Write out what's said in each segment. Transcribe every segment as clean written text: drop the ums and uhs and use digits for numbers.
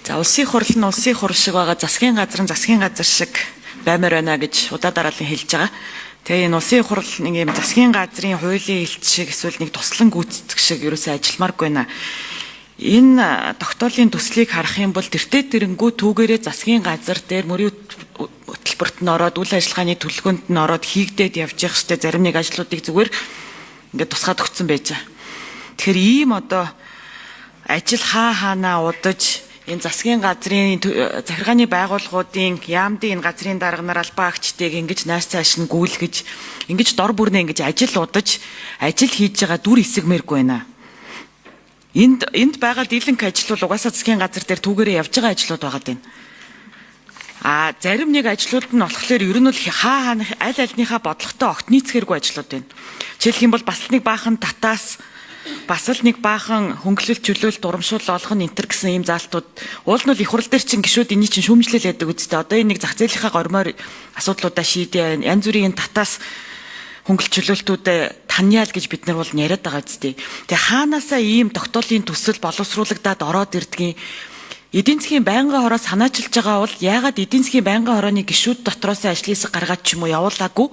За улсын хурал нь улсын хурал шиг байгаа, засгийн газар нь засгийн газар шиг баймаар байна гэж удаа дараалан хэлж байгаа. Тэгээ энэ улсын хурал нэг юм засгийн газрын хуулийн элч шиг эсвэл нэг туслан гүйцэтгэх шиг ерөөсөө ажилламааргүй байна. Энэ тогтоолын төслийг харах юм бол тэртээ тэрэнгүү түүгээрээ засгийн газар дээр мөрийн хөтөлбөрт нь ороод үйл ажиллагааны төлөвлөгөөнд нь ороод хийгдээд явж явах штэ зарим нэг ажлуудыг зүгээр ингээд тусгаад өгсөн байж байгаа. Тэгэхээр ийм одоо ажил хаанаа удаж энэ засгийн газрын захиргааны байгууллагуудын яамдын энэ газрын дарга нар албан агчдыг ингэж нааш цааш нь гүйлгэж ингэж дор бүрнээ ингэж ажил удаж ажил хийж байгаа дүр хэсэгмээргүй байна. Энд байгаа дийлэнх ажил бол угаасаа засгийн газар дээр түүгээрээ явж байгаа ажлууд байгаа даа. Зарим нэг ажлууд нь болохоор ер нь бол аль альныхаа бодлоготой огт нийцхэргүй ажлууд байна. Жишээлх юм бол бас нэг баахан татаас бас л нэг баахан хөнгөлөлт чөлөөлт урамшуул олох нь энтер гэсэн ийм заалтууд уул нь их хурал дээр чинь гişүүд эний чинь шүүмжлэл яадаг үстэй. Одоо энэ нэг зах зээлийнхаа гормоор асуудлуудаа шийдээ янз бүрийн татаас хөнгөлөлт чөлөөлтүүдэд таньяал гэж бид нар бол яриад байгаа үстэй. Тэгээ хаанаасаа ийм тогтоолын төсөл боловсруулагдаад ороод ирдгийг эдийн засгийн байнгын хороо санаачилж байгаа бол яагаад эдийн засгийн байнгын хорооны гишүүд дотроос ажлын хэсэг гаргаад ч юм уу явуулаагүй?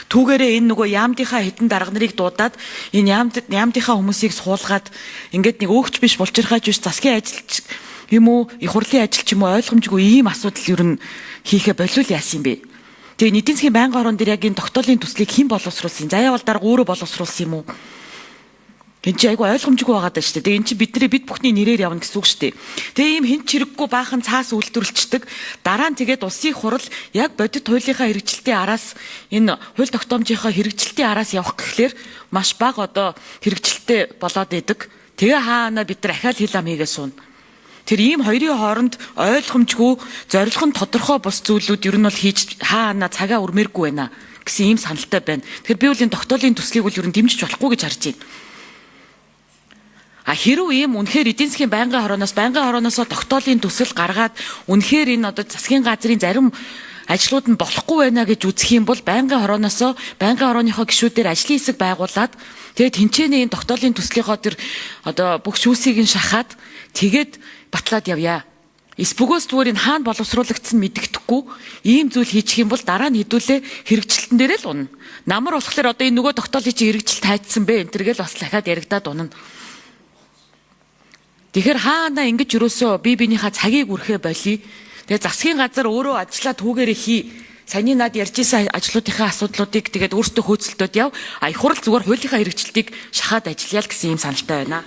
Түүгээрээ энэ нөгөө яамдынхаа хэдэн дарга нарыг дуудаад энэ яамдынхаа хүмүүсийг суулгаад ингээд нэг өөгч биш булчирхаач биш засгийн ажилч юм уу их хурлын ажил ч юм уу ойлгомжгүй ийм асуудал ер нь хийхэ болов яасан юм бэ? Тэгээ эдийн засгийн байнгын хорон дээр яг энэ тогтоолын төслийг хэн боловсруулсан? Заяавал дарга өөрөө боловсруулсан юм уу? Энд чи айгу ойлгомжгүй байгаа даа шүү дээ. Тэгээ эн чи бид бүхний нэрээр явна гэсэн үг шүү дээ. Тэгээ ийм хэн чирэггүй баахан цаас үйлдвэрлэлцдэг. Дараа нь тэгээд улсын хурал яг бодит хуулийнхаа хэрэгжилтийн араас энэ хууль тогтоомжийнхаа хэрэгжилтийн араас явах гэхлээр маш бага одоо хэрэгжилттэй болоод идэг. Тэгээ хаана бид нар ахаал хил ам хийгээ сууна. Тэр ийм хоёрын хооронд ойлгомжгүй зорилго нь тодорхой бус зүйлүүд ер нь бол хийж хаана цагаа өрмээргүй байна гэсэн ийм саналтай байна. Тэгэхээр би бол энэ тогтоолын төслийг бол ер нь дэмжиж болохгүй гэж харж байна. Хэрв ийм үнэхээр эдийн засгийн байнгын хорооноос тогтоолын төсөл гаргаад үнэхээр энэ одоо засгийн газрын зарим ажлууд нь болохгүй байна гэж үзэх юм бол байнгын хорооныхоо гишүүдээр ажлын хэсэг байгуулад тэгээд тэнцэнэ энэ тогтоолын төслийнхоо тэр одоо бүх шүүсийг нь шахаад тэгээд батлаад явъя. Эсбөгөөс зүгээр энэ хаана боловсруулагдсан мэддэхгүй ийм зүйл хийчих юм бол дараа нь хэдүүлээ хэрэгжилтэн дээрээ л унана. Намар болохоор одоо энэ нөгөө тогтоолын чи хэрэгжилт хайцсан бэ энэ тэргээл бас дахиад яригадаад унана. Тэгэхээр хаана ингэж юусоо биенийхээ цагийг үрхээ болий. Тэгээ засгийн газар өөрөө ажиллаа түүгээрээ хий. Саний над ярьжсэн ажлуудынхаа асуудлуудыг тэгээд өөртөө хөөцөлтөд яв. Их хурал зүгээр хуулийнхаа хэрэгжилтийг шахаад ажиллая л гэсэн юм саналтай байна.